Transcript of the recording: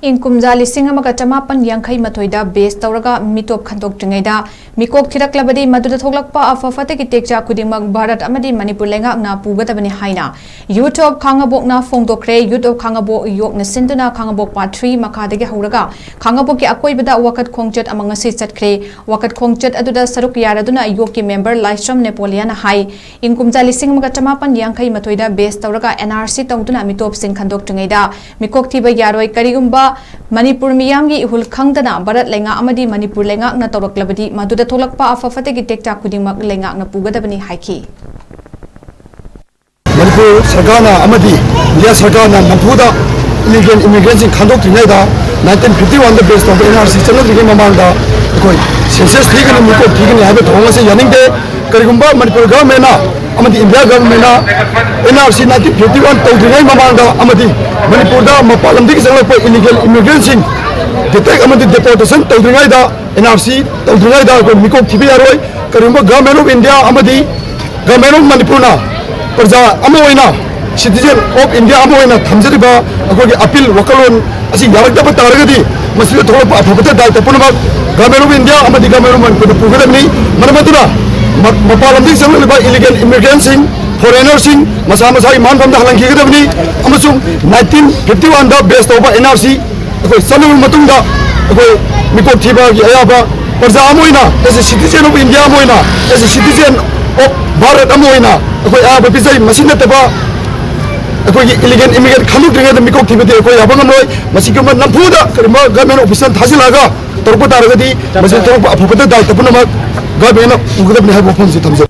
In Kumja lising Makatamapan Yankai Matoida based Touraga Mitop Khandoktringeida Mikok Thiraklabadi Maduda Thoklkpa Afa Fattagi TEKCHAK KHUDINGMAK BHARAT AMADI MANIPUR LEINGAKKNA PUGADBANI HAINA Mitop KHANGABOK FONGDOKKHRE Mitop KHANGABOK Yok Sinduna KHANGABOK Part 3 Makadagi Houraga KHANGABOK Akoibada Wakat Khongchat Amangasi Chatkre Wakat Khongchat Aduda Saruk Yaraduna Yoki member Laisram Napoleon Hai In Kumja lising Makatamapan Yankai Matoida based Touraga NRC Tongduna Mitop Sing Khandoktringeida Mikok Thiba Yaroi Karigumba Manipur Miyamgi Ihul Khangdana Bharat Lenga Amadi Manipur Lengakna Thoklkpadi Maduda Thoklkpa Afa Fattagi TEKCHAK KHUDINGMAK Lengakna PUGADBANI Haiki Manipur Sarkana Amadi India Sarkana Maduda illegal immigrants in Khandoktringeida 1951 based on the NRC channel rigim mamangda koi census thigani Mikok thigani habe thongase yaningde karigumba Manipur government na amadi India government na NRC 1951 tawdringai mamangda amadi Manipur da mapalamdi sanglakpa illegal immigrants in detect amadi deportation tawdringaida NRC tawdringaida ko Mikok thibi yaroi karigumba government of India amadi government of Manipur na Perja amoina citizen of India amoina thamjariba akogi appeal wakalon asi yarakta taragadi masjid Thoklkpa Afa dal tapunma government of India amadi government of PUGADBANI Maduda mapalamdi sanglakpa illegal immigrants in foreigners in masai man from the halangkigadabani amasung 1951 da based over NRC akoi salu matungda akoi Mikok thiba gi ayaba perja amoina as a citizen of India amoina as a citizen of BHARAT amoina akoi ayaba pisai machine taba akoi illegal immigrant Khandoktringeida Mikok thibade akoi abangamoi masikama nampuda karima government official thasilaga torpa taragadi masjid Thoklkpa Afa dal tapuna government PUGADBANI haibo phone si thamjari